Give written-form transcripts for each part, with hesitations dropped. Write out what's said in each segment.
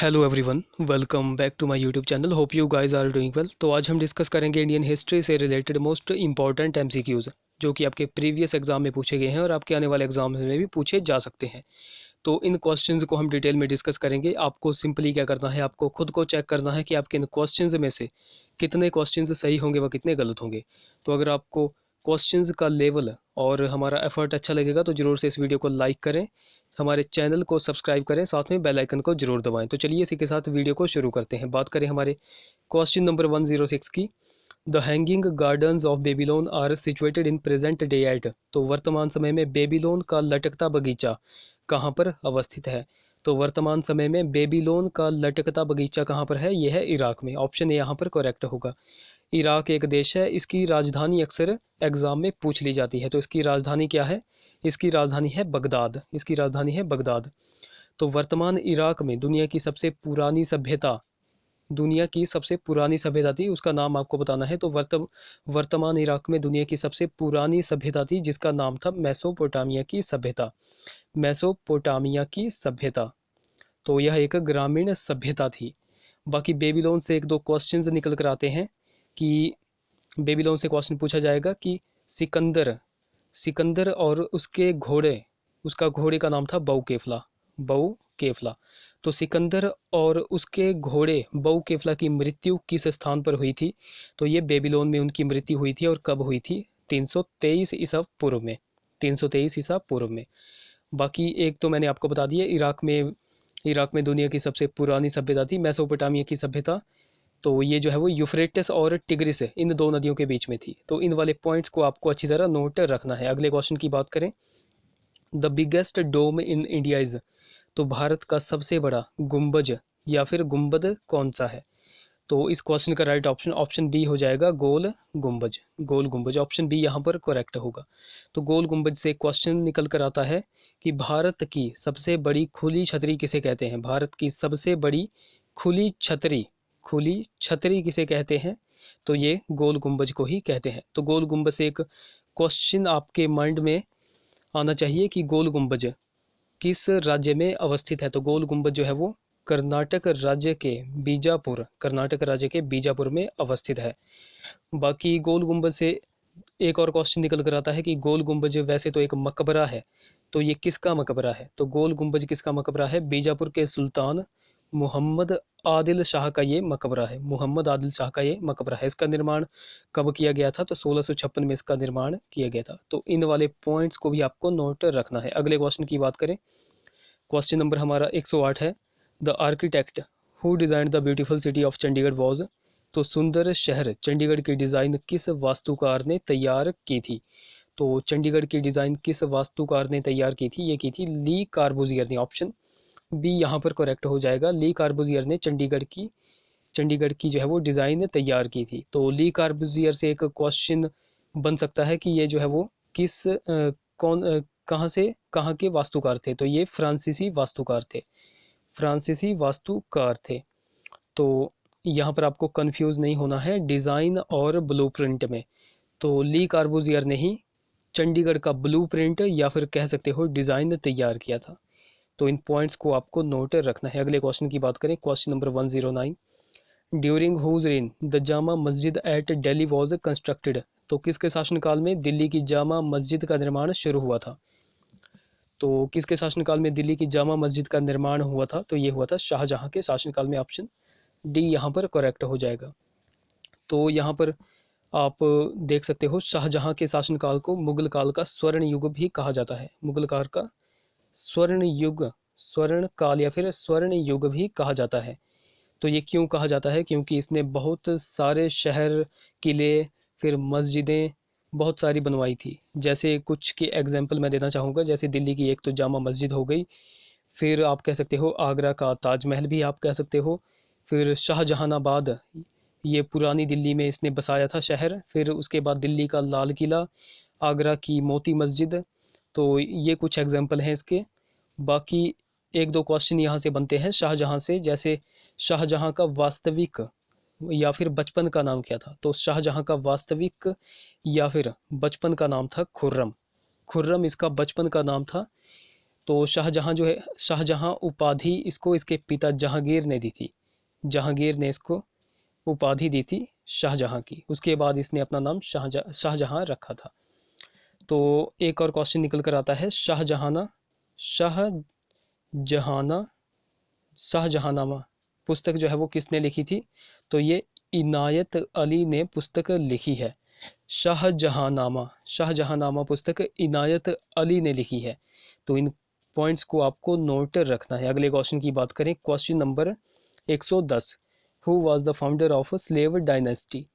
Hello everyone, welcome back to my YouTube channel. Hope you guys are doing well. तो आज हम discuss करेंगे Indian history से related most important MCQs जो कि आपके प्रीवियस एग्जाम में पूछे गए हैं और आपके आने वाले एग्जाम्स में भी पूछे जा सकते हैं। तो इन क्वेश्चंस को हम डिटेल में डिस्कस करेंगे। आपको सिंपली क्या करना है, आपको खुद को चेक करना है कि आपके इन क्वेश्चंस में से कितने क्वेश्चंस सही होंगे व कितने गलत होंगे। तो अगर आपको क्वेश्चंस का लेवल और हमारा एफर्ट अच्छा लगेगा तो ज़रूर से इस वीडियो को लाइक करें, हमारे चैनल को सब्सक्राइब करें, साथ में बेल आइकन को जरूर दबाएं। तो चलिए इसी के साथ वीडियो को शुरू करते हैं। बात करें हमारे क्वेश्चन नंबर 106 की। The hanging gardens of Babylon are situated in present day at. तो वर्तमान समय में बेबीलोन का लटकता बगीचा कहाँ पर अवस्थित है? तो वर्तमान समय में बेबीलोन का लटकता बगीचा कहाँ पर है? यह है इराक में। ऑप्शन ए यहाँ पर करेक्ट होगा। इराक एक देश है, इसकी राजधानी अक्सर एग्ज़ाम में पूछ ली जाती है। तो इसकी राजधानी क्या है? इसकी राजधानी है बगदाद। इसकी राजधानी है बगदाद। तो वर्तमान इराक में दुनिया की सबसे पुरानी सभ्यता, दुनिया की सबसे पुरानी सभ्यता थी, उसका नाम आपको बताना है। तो वर्तमान इराक में दुनिया की सबसे पुरानी सभ्यता थी जिसका नाम था मेसोपोटामिया की सभ्यता। मेसोपोटामिया की सभ्यता। तो यह एक ग्रामीण सभ्यता थी। बाकी बेबीलोन से एक दो क्वेश्चंस निकल कर आते हैं कि बेबीलोन से क्वेश्चन पूछा जाएगा कि सिकंदर सिकंदर और उसके घोड़े, उसका घोड़े का नाम था बऊ केफला। तो सिकंदर और उसके घोड़े बऊ केफला की मृत्यु किस स्थान पर हुई थी? तो ये बेबीलोन में उनकी मृत्यु हुई थी। और कब हुई थी? 323 ईसा पूर्व में। 323 ईसा पूर्व में। बाकी एक तो मैंने आपको बता दिया, इराक में दुनिया की सबसे पुरानी सभ्यता थी मेसोपोटामिया की सभ्यता। तो ये जो है वो यूफ्रेटिस और टिग्रिस इन दो नदियों के बीच में थी। तो इन वाले पॉइंट्स को आपको अच्छी तरह नोट रखना है। अगले क्वेश्चन की बात करें। The biggest dome in India is. तो भारत का सबसे बड़ा गुंबज या फिर गुंबद कौन सा है? तो इस क्वेश्चन का राइट ऑप्शन ऑप्शन बी हो जाएगा, गोल गुंबज। गोल गुंबज, ऑप्शन बी यहाँ पर करेक्ट होगा। तो गोल गुंबज से क्वेश्चन निकल कर आता है कि भारत की सबसे बड़ी खुली छतरी किसे कहते हैं? भारत की सबसे बड़ी खुली छतरी किसे कहते हैं? तो ये गोल गुंबज को ही कहते हैं। तो गोल गुंबज से एक क्वेश्चन आपके माइंड में आना चाहिए कि गोल गुंबज किस राज्य में अवस्थित है? तो गोल गुंबद जो है वो कर्नाटक राज्य के बीजापुर में अवस्थित है। बाकी गोल गुंबद से एक और क्वेश्चन निकल कर आता है कि गोल गुंबज वैसे तो एक मकबरा है, तो ये किसका मकबरा है? तो गोल गुंबज किसका मकबरा है? बीजापुर के सुल्तान मोहम्मद आदिल शाह का ये मकबरा है। मोहम्मद आदिल शाह का ये मकबरा है। इसका निर्माण कब किया गया था? तो 1656 में इसका निर्माण किया गया था। तो इन वाले पॉइंट्स को भी आपको नोट रखना है। अगले क्वेश्चन की बात करें। क्वेश्चन नंबर हमारा 108 है। The architect who design the beautiful city of Chandigarh was. तो सुंदर शहर चंडीगढ़ की डिज़ाइन किस वास्तुकार ने तैयार की थी? तो चंडीगढ़ की डिज़ाइन किस वास्तुकार ने तैयार की थी? ये की थी ली कार्बूजियर ने। ऑप्शन बी यहाँ पर करेक्ट हो जाएगा। ली कार्बूजियर ने चंडीगढ़ की जो है वो डिज़ाइन तैयार की थी। तो ली कार्बूजियर से एक क्वेश्चन बन सकता है कि ये जो है वो किस कौन कहाँ के वास्तुकार थे? तो ये फ्रांसीसी वास्तुकार थे। फ्रांसीसी वास्तुकार थे। तो यहाँ पर आपको कंफ्यूज नहीं होना है डिज़ाइन और ब्लूप्रिंट में। तो ली कार्बूजियर ने ही चंडीगढ़ का ब्लूप्रिंट या फिर कह सकते हो डिज़ाइन तैयार किया था। तो इन पॉइंट्स को आपको नोट रखना है। अगले क्वेश्चन की बात करें। Question number 109। During whose reign the Jama Masjid at Delhi was constructed. तो किसके शासनकाल में दिल्ली की जामा मस्जिद का निर्माण शुरू हुआ था? तो किसके शासनकाल में दिल्ली की जामा मस्जिद का निर्माण हुआ था? तो ये हुआ था शाहजहां के शासनकाल में। ऑप्शन डी यहाँ पर करेक्ट हो जाएगा। तो यहाँ पर आप देख सकते हो शाहजहां के शासनकाल को मुगल काल का स्वर्ण युग भी कहा जाता है। मुगल काल का स्वर्ण काल या फिर स्वर्ण युग भी कहा जाता है। तो ये क्यों कहा जाता है? क्योंकि इसने बहुत सारे शहर, किले, फिर मस्जिदें बहुत सारी बनवाई थी। जैसे कुछ के एग्जांपल मैं देना चाहूँगा। जैसे दिल्ली की एक तो जामा मस्जिद हो गई, फिर आप कह सकते हो आगरा का ताजमहल भी आप कह सकते हो, फिर शाहजहानाबाद, ये पुरानी दिल्ली में इसने बसाया था शहर, फिर उसके बाद दिल्ली का लाल किला, आगरा की मोती मस्जिद। तो ये कुछ एग्जांपल हैं इसके। बाकी एक दो क्वेश्चन यहाँ से बनते हैं शाहजहां से। जैसे शाहजहां का वास्तविक या फिर बचपन का नाम क्या था? तो शाहजहां का वास्तविक या फिर बचपन का नाम था खुर्रम। खुर्रम इसका बचपन का नाम था। तो शाहजहाँ जो है, शाहजहाँ उपाधि इसको इसके पिता जहांगीर ने दी थी। जहांगीर ने इसको उपाधि दी थी शाहजहाँ की। उसके बाद इसने अपना नाम शाहजहाँ रखा था। तो एक और क्वेश्चन निकल कर आता है, शाहजहाना शाहजहांनामा पुस्तक जो है वो किसने लिखी थी? तो ये इनायत अली ने पुस्तक लिखी है। शाहजहांनामा शाहजहांनामा पुस्तक इनायत अली ने लिखी है। तो इन पॉइंट्स को आपको नोट रखना है। अगले क्वेश्चन की बात करें, question number 110, who was the founder of slave dynasty?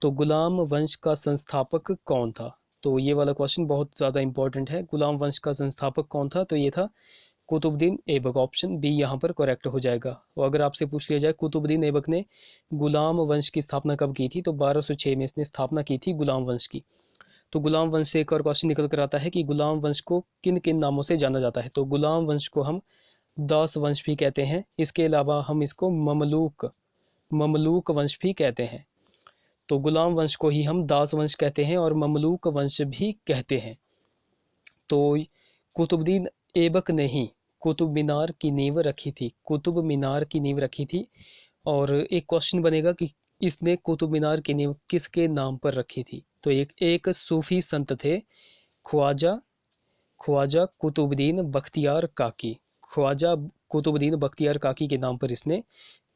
तो गुलाम वंश का संस्थापक कौन था? तो ये वाला क्वेश्चन बहुत ज़्यादा इंपॉर्टेंट है। गुलाम वंश का संस्थापक कौन था? तो ये था कुतुबुद्दीन ऐबक। ऑप्शन बी यहाँ पर करेक्ट हो जाएगा। और अगर आपसे पूछ लिया जाए कुतुबुद्दीन ऐबक ने गुलाम वंश की स्थापना कब की थी, तो 1206 में इसने स्थापना की थी गुलाम वंश की। तो गुलाम वंश से एक और क्वेश्चन निकल कर आता है कि गुलाम वंश को किन किन नामों से जाना जाता है? तो गुलाम वंश को हम दास वंश भी कहते हैं। इसके अलावा हम इसको ममलूक वंश भी कहते हैं। तो गुलाम वंश को ही हम दास वंश कहते हैं और ममलूक वंश भी कहते हैं। तो कुतुबुद्दीन ऐबक ने ही कुतुब मीनार की नींव रखी थी। कुतुब मीनार की नींव रखी थी। और एक क्वेश्चन बनेगा कि इसने कुतुब मीनार की नींव किसके नाम पर रखी थी? तो एक सूफी संत थे, ख्वाजा ख्वाजा कुतुबुद्दीन बख्तियार काकी। ख्वाजा कुतुबुद्दीन बख्तियार काकी के नाम पर इसने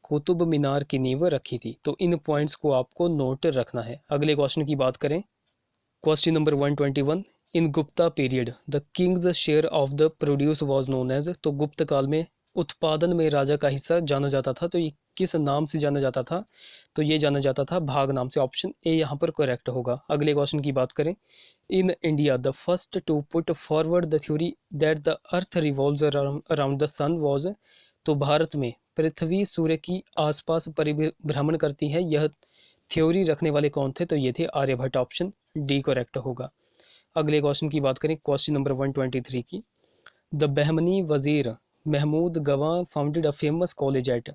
कुतुब मीनार की नींव रखी थी। तो इन पॉइंट्स को आपको नोट रखना है। अगले क्वेश्चन की बात करें, question number 121, in Gupta period the kings share of the produce was known as? तो गुप्त काल में उत्पादन में राजा का हिस्सा जाना जाता था, तो ये किस नाम से जाना जाता था? तो ये जाना जाता था भाग नाम से। ऑप्शन ए यहाँ पर करेक्ट होगा। अगले क्वेश्चन की बात करें, in India the first to put forward the theory that the earth revolves around the sun was? तो भारत में पृथ्वी सूर्य की आसपास परिभ्रमण करती है, यह थ्योरी रखने वाले कौन थे? तो ये थे आर्यभट्ट। ऑप्शन डी करेक्ट होगा। अगले क्वेश्चन की बात करें, क्वेश्चन नंबर 123 की, द बहमनी वजीर महमूद गवां founded a famous college eight?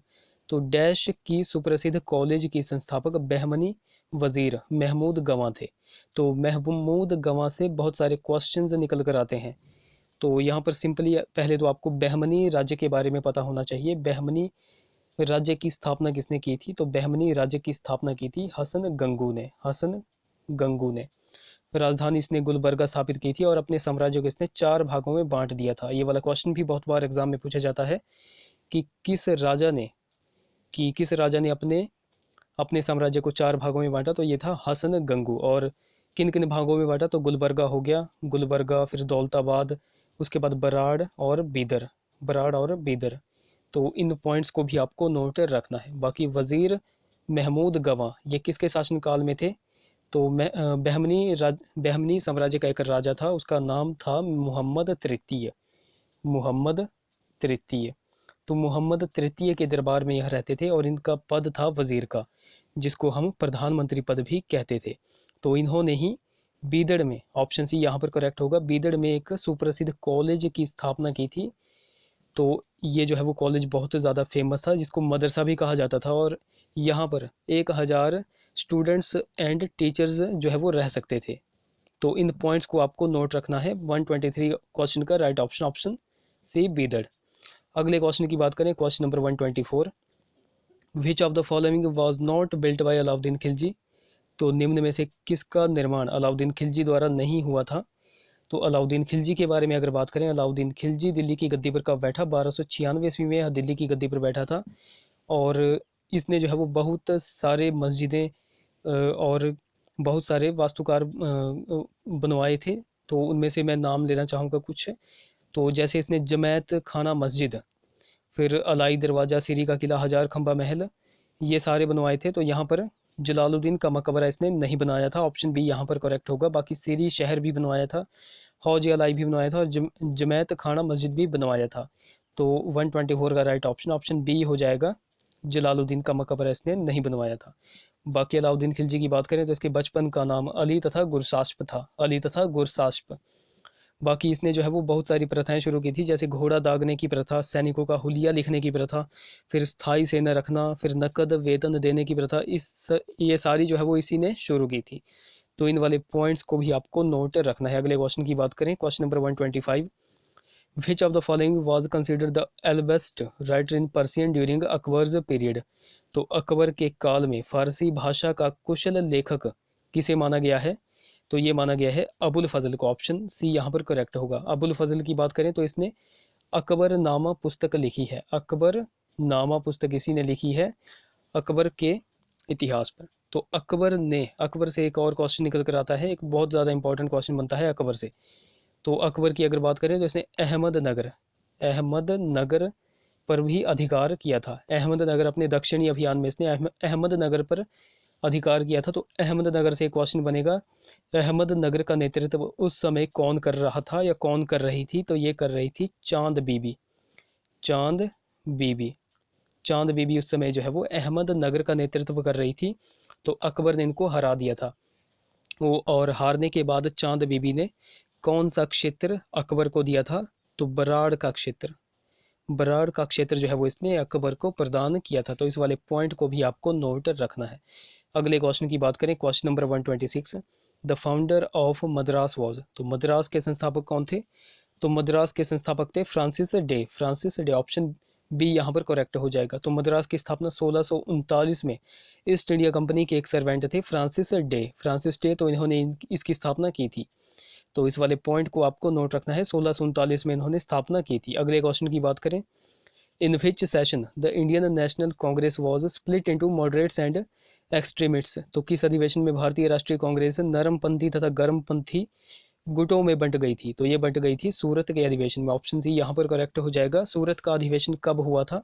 तो डैश की सुप्रसिद्ध कॉलेज की संस्थापक बहमनी वजीर महमूद गवां थे। तो महमूद गवां से बहुत सारे क्वेश्चंस निकल कर आते हैं। तो यहाँ पर सिंपली पहले तो आपको बहमनी राज्य के बारे में पता होना चाहिए। बहमनी राज्य की स्थापना किसने की थी? तो बहमनी राज्य की स्थापना की थी हसन गंगू ने। हसन गंगू ने। राजधानी इसने गुलबर्गा स्थापित की थी और अपने साम्राज्य को इसने 4 भागों में बांट दिया था। ये वाला क्वेश्चन भी बहुत बार एग्जाम में पूछा जाता है कि किस राजा ने अपने अपने साम्राज्य को 4 भागों में बांटा? तो ये था हसन गंगू। और किन किन भागों में बांटा? तो गुलबर्गा हो गया, गुलबर्गा, फिर दौलताबाद, उसके बाद बराड़ और बीदर। तो इन पॉइंट्स को भी आपको नोट रखना है। बाकी वजीर महमूद गवां ये किसके शासनकाल में थे? तो बहमनी साम्राज्य का एक राजा था, उसका नाम था मोहम्मद तृतीय। मोहम्मद तृतीय। तो मोहम्मद तृतीय के दरबार में यह रहते थे और इनका पद था वजीर का, जिसको हम प्रधानमंत्री पद भी कहते थे। तो इन्होंने ही बीदड़ में, ऑप्शन सी यहाँ पर करेक्ट होगा, बीदड़ में एक सुप्रसिद्ध कॉलेज की स्थापना की थी। तो ये जो है वो कॉलेज बहुत ज़्यादा फेमस था, जिसको मदरसा भी कहा जाता था। और यहाँ पर 1000 स्टूडेंट्स एंड टीचर्स जो है वो रह सकते थे। तो इन पॉइंट्स को आपको नोट रखना है। 123 क्वेश्चन का राइट ऑप्शन ऑप्शन सी बीदड़। अगले क्वेश्चन की बात करें, question number 124, which of the following was not built by Alauddin Khilji? तो निम्न में से किसका निर्माण अलाउद्दीन खिलजी द्वारा नहीं हुआ था? तो अलाउद्दीन खिलजी के बारे में अगर बात करें, अलाउद्दीन खिलजी दिल्ली की गद्दी पर कब बैठा? 1296 ईस्वी में यह दिल्ली की गद्दी पर बैठा था। और इसने जो है वो बहुत सारे मस्जिदें और बहुत सारे वास्तुकार बनवाए थे। तो उनमें से मैं नाम लेना चाहूँगा कुछ। तो जैसे इसने जमैत खाना मस्जिद, फिर अलाई दरवाज़ा, सीरी का किला, हजार खंबा महल, ये सारे बनवाए थे। तो यहाँ पर जलालुद्दीन का मकबरा इसने नहीं बनाया था। ऑप्शन बी यहाँ पर करेक्ट होगा। बाकी सीरी शहर भी बनवाया था, हौज अलाई भी बनवाया था और जमैत खाना मस्जिद भी बनवाया था। तो 124 का राइट ऑप्शन ऑप्शन बी हो जाएगा। जलालुद्दीन का मकबरा इसने नहीं बनवाया था। बाकी अलाउद्दीन खिलजी की बात करें तो इसके बचपन का नाम अली तथा गुरसाश्प था। अली तथा गुरसाश्प। बाकी इसने जो है वो बहुत सारी प्रथाएं शुरू की थी, जैसे घोड़ा दागने की प्रथा, सैनिकों का हुलिया लिखने की प्रथा, फिर स्थायी सेना रखना, फिर नकद वेतन देने की प्रथा। ये सारी जो है वो इसी ने शुरू की थी। तो इन वाले पॉइंट्स को भी आपको नोट रखना है। अगले क्वेश्चन की बात करें, question number 125, which of the following was considered the ablest writer in Persian during Akbar's period. तो अकबर के काल में फारसी भाषा का कुशल लेखक किसे माना गया है? तो ये माना गया है अबुल फजल को। ऑप्शन सी यहाँ पर करेक्ट होगा। अबुल फजल की बात करें तो इसने अकबर नामा पुस्तक लिखी है। अकबर नामा पुस्तक इसी ने लिखी है अकबर के इतिहास पर। तो अकबर से एक और क्वेश्चन निकल कर आता है, एक बहुत ज़्यादा इंपॉर्टेंट क्वेश्चन बनता है अकबर से। तो अकबर की अगर बात करें तो इसने अहमदनगर पर भी अधिकार किया था। अहमदनगर अपने दक्षिणी अभियान में इसने अहमदनगर पर अधिकार किया था। तो अहमदनगर से एक क्वेश्चन बनेगा, अहमदनगर का नेतृत्व उस समय कौन कर रहा था या कौन कर रही थी? तो ये कर रही थी चांद बीबी। चांद बीबी चांद बीबी उस समय जो है वो अहमदनगर का नेतृत्व कर रही थी। तो अकबर ने इनको हरा दिया था वो, और हारने के बाद चांद बीबी ने कौन सा क्षेत्र अकबर को दिया था? तो बराड़ का क्षेत्र जो है वो इसने अकबर को प्रदान किया था। तो इस वाले पॉइंट को भी आपको नोट रखना है। अगले क्वेश्चन की बात करें, question number 126, the founder of Madras was. तो मद्रास के संस्थापक कौन थे? तो मद्रास के संस्थापक थे फ्रांसिस डे। ऑप्शन बी यहाँ पर करेक्ट हो जाएगा। तो मद्रास की स्थापना 1639 में ईस्ट इंडिया कंपनी के एक सर्वेंट थे फ्रांसिस डे, तो इन्होंने इसकी स्थापना की थी। तो इस वाले पॉइंट को आपको नोट रखना है, 1639 में इन्होंने स्थापना की थी। अगले क्वेश्चन की बात करें, in which session the Indian National Congress was split into moderates and extremists. तो किस अधिवेशन में भारतीय राष्ट्रीय कांग्रेस नरमपंथी तथा गर्मपंथी गुटों में बंट गई थी? तो ये बंट गई थी सूरत के अधिवेशन में। ऑप्शन सी यहाँ पर करेक्ट हो जाएगा। सूरत का अधिवेशन कब हुआ था?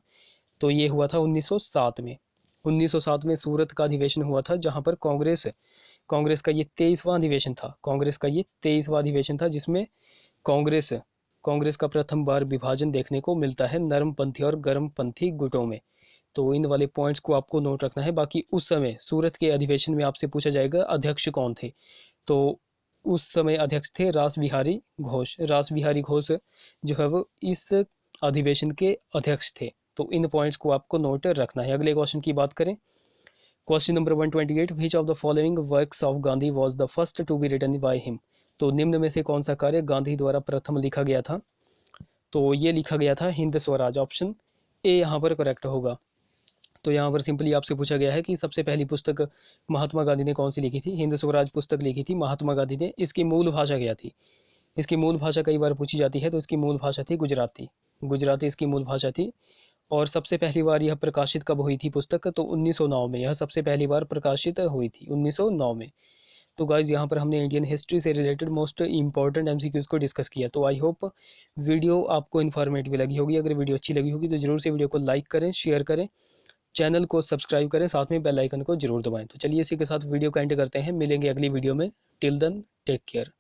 तो ये हुआ था 1907 में। 1907 में सूरत का अधिवेशन हुआ था, जहाँ पर कांग्रेस का ये 23वां अधिवेशन था। जिसमें कांग्रेस कांग्रेस का प्रथम बार विभाजन देखने को मिलता है नरमपंथी और गर्मपंथी गुटों में। तो इन वाले पॉइंट्स को आपको नोट रखना है। बाकी उस समय सूरत के अधिवेशन में आपसे पूछा जाएगा अध्यक्ष कौन थे? तो उस समय अध्यक्ष थे रास बिहारी घोष जो है वो इस अधिवेशन के अध्यक्ष थे। तो इन पॉइंट्स को आपको नोट रखना है। अगले क्वेश्चन की बात करें, question number 128, which of the following works of Gandhi was the first to be written by him. तो निम्न में से कौन सा कार्य गांधी द्वारा प्रथम लिखा गया था? तो ये लिखा गया था हिंद स्वराज। ऑप्शन ए यहाँ पर करेक्ट होगा। तो यहाँ पर सिंपली आपसे पूछा गया है कि सबसे पहली पुस्तक महात्मा गांधी ने कौन सी लिखी थी? हिंद स्वराज पुस्तक लिखी थी महात्मा गांधी ने। इसकी मूल भाषा क्या थी? इसकी मूल भाषा कई बार पूछी जाती है, तो इसकी मूल भाषा थी गुजराती इसकी मूल भाषा थी। और सबसे पहली बार यह प्रकाशित कब हुई थी पुस्तक? तो 1909 में यह सबसे पहली बार प्रकाशित हुई थी, 1909 में। तो गाइज़ यहाँ पर हमने इंडियन हिस्ट्री से रिलेटेड मोस्ट इंपॉर्टेंट एमसीक्यूज़ को डिस्कस किया। तो आई होप वीडियो आपको इन्फॉर्मेटिव लगी होगी। अगर वीडियो अच्छी लगी होगी तो ज़रूर से वीडियो को लाइक करें, शेयर करें, चैनल को सब्सक्राइब करें, साथ में बेल आइकन को जरूर दबाएं। तो चलिए इसी के साथ वीडियो का एंड करते हैं। मिलेंगे अगली वीडियो में। Till then take care.